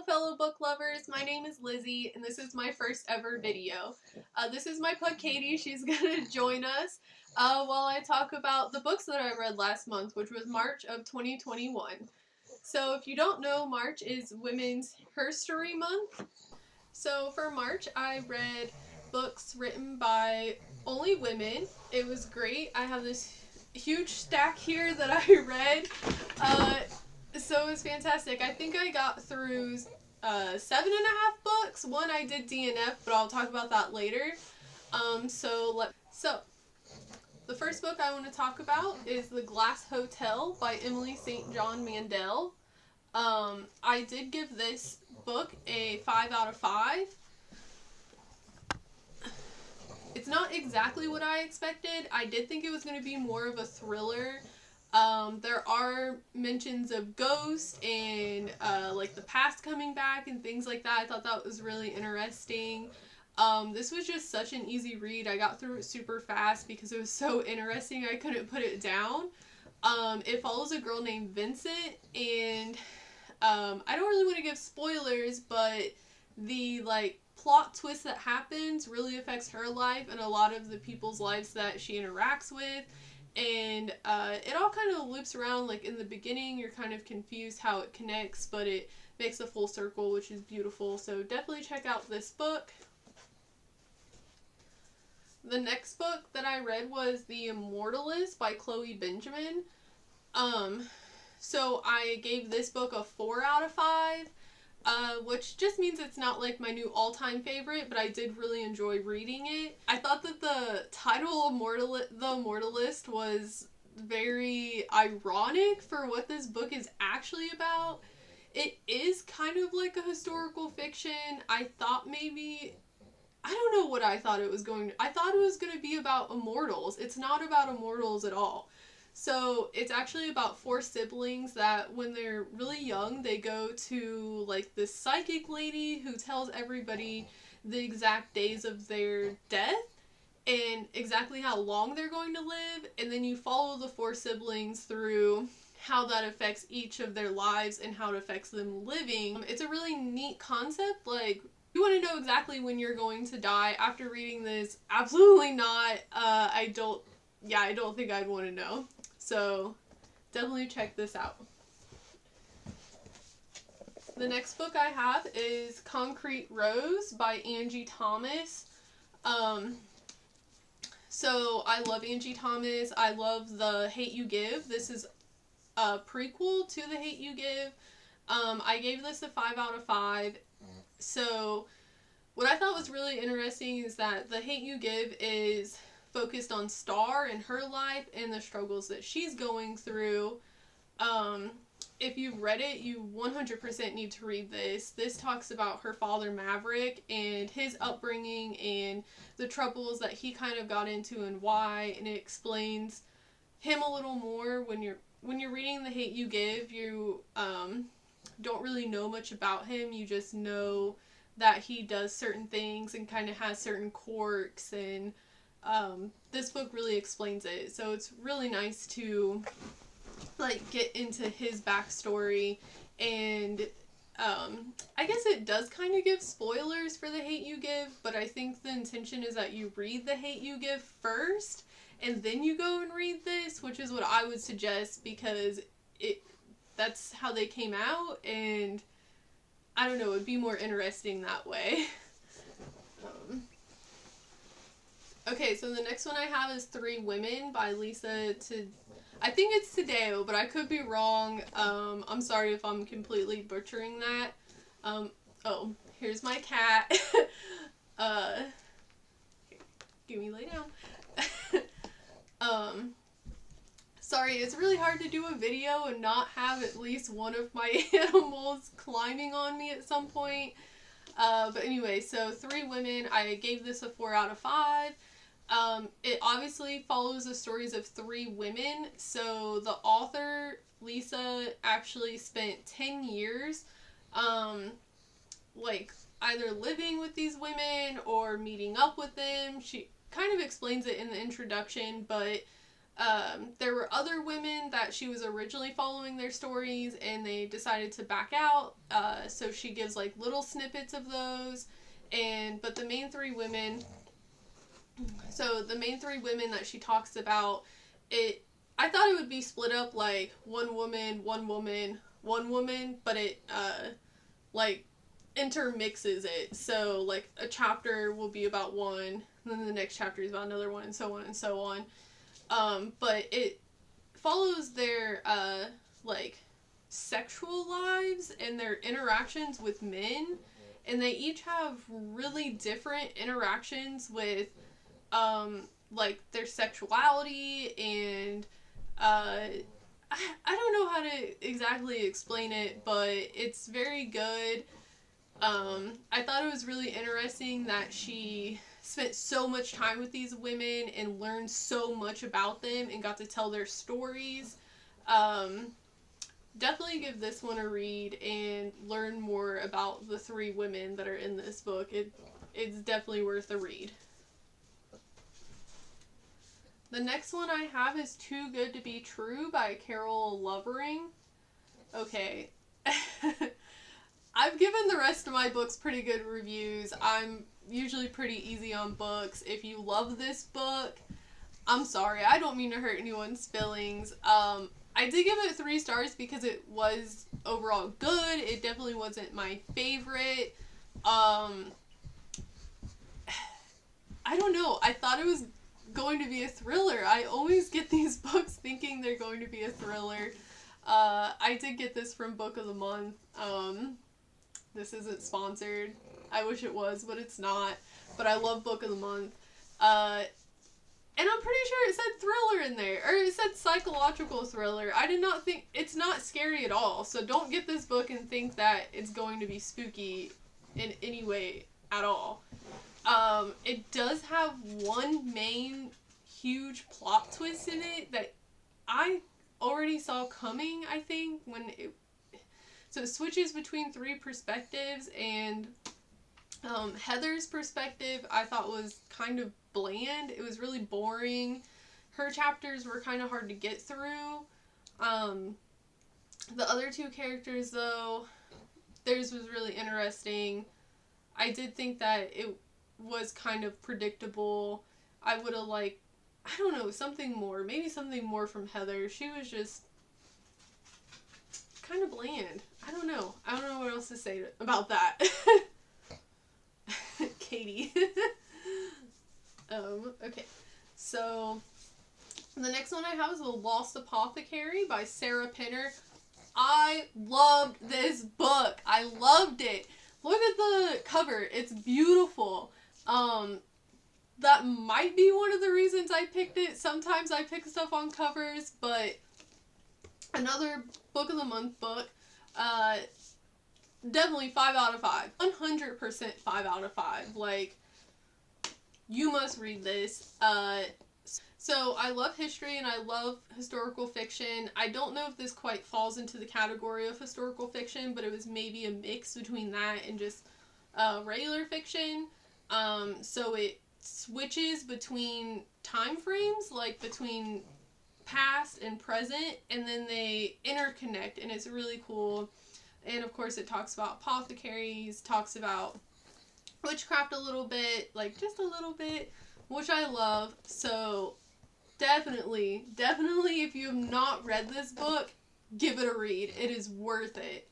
fellow book lovers, my name is Lizzie and this is my first ever video. This is my pug Katie. She's gonna join us while I talk about the books that I read last month, which was March of 2021. So if you don't know, March is Women's Herstory Month. So for March I read books written by only women. It was great. I have this huge stack here that I read. So it was fantastic. I think I got through 7.5 books. One I did DNF, but I'll talk about that later. So the first book I want to talk about is The Glass Hotel by Emily St. John Mandel. I did give this book a 5 out of 5. It's not exactly what I expected. I did think it was going to be more of a thriller. There are mentions of ghosts and like the past coming back and things like that. I thought that was really interesting. This was just such an easy read. I got through it super fast because it was so interesting I couldn't put it down. It follows a girl named Vincent, and I don't really want to give spoilers, but the plot twist that happens really affects her life and a lot of the people's lives that she interacts with. And it all kind of loops around. Like in the beginning you're kind of confused how it connects, but it makes a full circle, which is beautiful. So definitely check out this book. The next book that I read was The Immortalist by Chloe Benjamin. So I gave this book a 4 out of 5. Which just means it's not like my new all-time favorite, but I did really enjoy reading it. I thought that the title The Immortalist was very ironic for what this book is actually about. It is kind of like a historical fiction. I thought maybe, I don't know what I thought it was going to, I thought it was going to be about immortals. It's not about immortals at all. So it's actually about 4 siblings that when they're really young, they go to like this psychic lady who tells everybody the exact days of their death and exactly how long they're going to live. And then you follow the 4 siblings through how that affects each of their lives and how it affects them living. It's a really neat concept. Like, you want to know exactly when you're going to die. After reading this, absolutely not. I don't think I'd want to know. So definitely check this out. The next book I have is Concrete Rose by Angie Thomas. So I love Angie Thomas. I love The Hate U Give. This is a prequel to The Hate U Give. I gave this a 5 out of 5. So what I thought was really interesting is that The Hate U Give is focused on Star and her life and the struggles that she's going through. If you've read it, you 100% need to read this. This talks about her father Maverick and his upbringing and the troubles that he kind of got into and why, and it explains him a little more. When you're reading The Hate U Give, you don't really know much about him. You just know that he does certain things and kind of has certain quirks, and this book really explains it. So it's really nice to get into his backstory, and I guess it does kind of give spoilers for The Hate U Give, but I think the intention is that you read The Hate U Give first and then you go and read this, which is what I would suggest, because that's how they came out, and I don't know, it'd be more interesting that way. Okay, so the next one I have is 3 Women by Lisa I think it's Tadeo, but I could be wrong. I'm sorry if I'm completely butchering that. Oh, here's my cat. Give me lay down. Sorry, it's really hard to do a video and not have at least one of my animals climbing on me at some point. But anyway, so 3 Women, I gave this a 4 out of 5. It obviously follows the stories of 3 women. So the author, Lisa, actually spent 10 years, either living with these women or meeting up with them. She kind of explains it in the introduction, but There were other women that she was originally following their stories, and they decided to back out. So she gives like little snippets of those, but the main three women. So the main three women that she talks about, I thought it would be split up like one woman, one woman, one woman, but it like intermixes it. So like a chapter will be about one, and then the next chapter is about another one, and so on and so on. But it follows their like sexual lives and their interactions with men, and they each have really different interactions with like their sexuality, and I don't know how to exactly explain it, but it's very good. I thought it was really interesting that she spent so much time with these women and learned so much about them and got to tell their stories. Definitely give this one a read and learn more about the three women that are in this book. It's definitely worth a read. The next one I have is Too Good to Be True by Carol Lovering. Okay. I've given the rest of my books pretty good reviews. I'm usually pretty easy on books. If you love this book, I'm sorry. I don't mean to hurt anyone's feelings. I did give it 3 stars because it was overall good. It definitely wasn't my favorite. I don't know. I thought it was going to be a thriller. I always get these books thinking they're going to be a thriller. I did get this from Book of the Month. This isn't sponsored. I wish it was, but it's not. But I love Book of the Month. And I'm pretty sure it said thriller in there. Or it said psychological thriller. I did not think... It's not scary at all. So don't get this book and think that it's going to be spooky in any way at all. It does have one main huge plot twist in it that I already saw coming, I think, so it switches between 3 perspectives, and Heather's perspective I thought was kind of bland. It was really boring. Her chapters were kind of hard to get through. The other 2 characters, though, theirs was really interesting. I did think that it was kind of predictable. I would have liked, I don't know, something more. Maybe something more from Heather. She was just kind of bland. I don't know what else to say about that. Katie. Okay. So, the next one I have is The Lost Apothecary by Sarah Pinner. I loved this book. I loved it. Look at the cover. It's beautiful. That might be one of the reasons I picked it. Sometimes I pick stuff on covers, but another Book of the Month book. Definitely 5 out of 5. 100% 5 out of 5. Like, you must read this. So I love history and I love historical fiction. I don't know if this quite falls into the category of historical fiction, but it was maybe a mix between that and just regular fiction. So it switches between time frames, like between past and present, and then they interconnect, and it's really cool. And of course it talks about apothecaries, talks about witchcraft a little bit, like just a little bit, which I love. So definitely if you have not read this book, give it a read. It is worth it.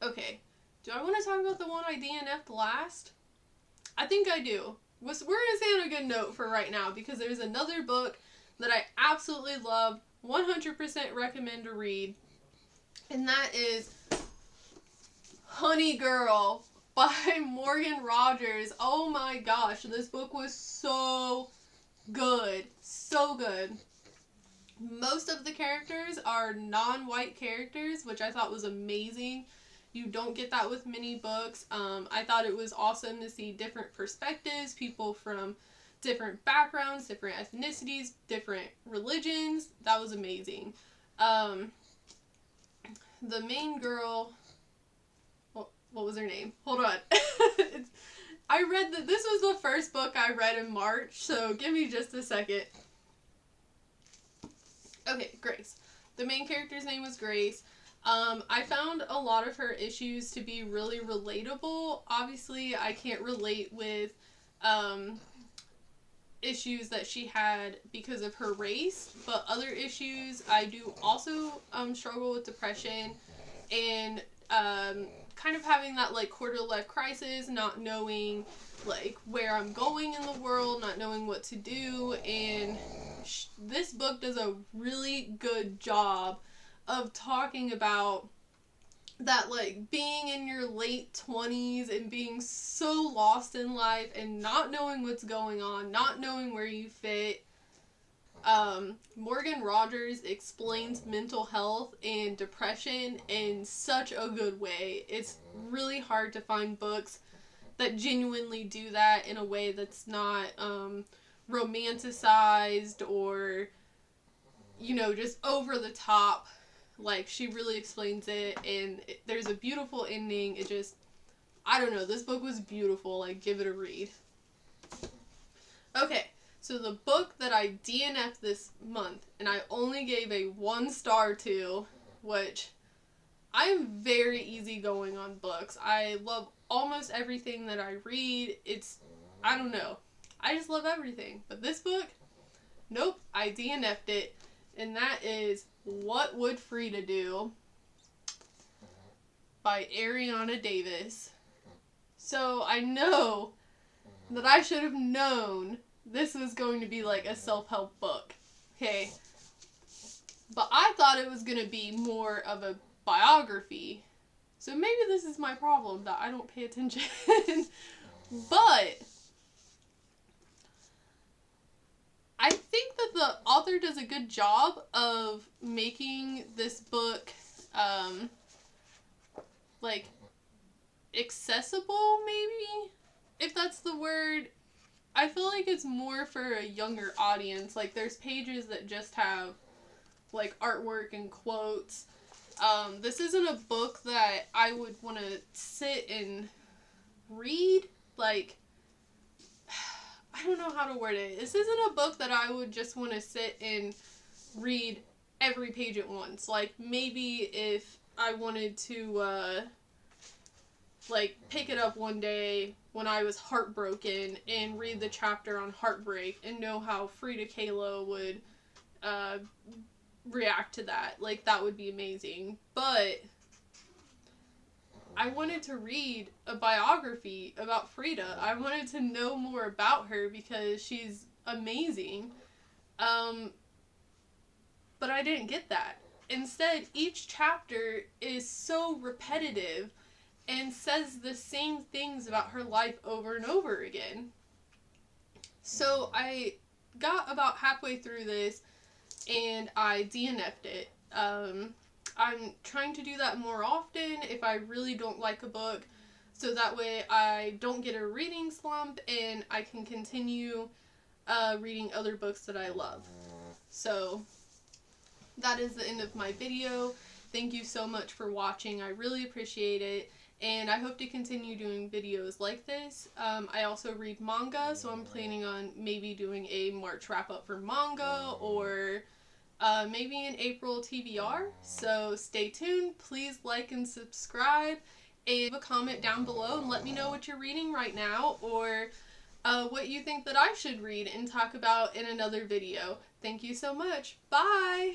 Okay, do I want to talk about the one I DNF'd last? I think I do. We're going to stay on a good note for right now, because there's another book that I absolutely love, 100% recommend to read, and that is Honey Girl by Morgan Rogers. Oh my gosh, this book was so good. So good. Most of the characters are non-white characters, which I thought was amazing. You don't get that with many books. I thought it was awesome to see different perspectives, people from different backgrounds, different ethnicities, different religions. That was amazing. The main girl, what was her name? Hold on. I read this was the first book I read in March, so give me just a second. Okay, Grace. The main character's name was Grace. I found a lot of her issues to be really relatable. Obviously, I can't relate with issues that she had because of her race, but other issues, I do also struggle with depression and kind of having that like quarter life crisis, not knowing like where I'm going in the world, not knowing what to do, and this book does a really good job of talking about that, like being in your late 20s and being so lost in life and not knowing what's going on, not knowing where you fit. Morgan Rogers explains mental health and depression in such a good way. It's really hard to find books that genuinely do that in a way that's not romanticized or, you know, just over the top. Like, she really explains it, and there's a beautiful ending. It just, I don't know, this book was beautiful. Like, give it a read. Okay, so the book that I DNF'd this month, and I only gave a 1 star to, which I am very easygoing on books. I love almost everything that I read. It's, I don't know, I just love everything. But this book, nope, I DNF'd it, and that is What Would Frida Do by Ariana Davis. So I know that I should have known this was going to be like a self-help book. Okay. But I thought it was going to be more of a biography. So maybe this is my problem, that I don't pay attention. But I think that the author does a good job of making this book, like, accessible, maybe? If that's the word. I feel like it's more for a younger audience. Like, there's pages that just have, like, artwork and quotes. This isn't a book that I would want to sit and read. Like, I don't know how to word it. This isn't a book that I would just want to sit and read every page at once. Like, maybe if I wanted to, like, pick it up one day when I was heartbroken and read the chapter on heartbreak and know how Frida Kahlo would react to that. Like, that would be amazing. But I wanted to read a biography about Frida. I wanted to know more about her because she's amazing. But I didn't get that. Instead, each chapter is so repetitive and says the same things about her life over and over again. So I got about halfway through this and I DNF'd it. I'm trying to do that more often if I really don't like a book, so that way I don't get a reading slump and I can continue reading other books that I love. So that is the end of my video. Thank you so much for watching. I really appreciate it. And I hope to continue doing videos like this. I also read manga, so I'm planning on maybe doing a March wrap-up for manga, or maybe an April TBR. So stay tuned. Please like and subscribe. And leave a comment down below and let me know what you're reading right now, or what you think that I should read and talk about in another video. Thank you so much. Bye!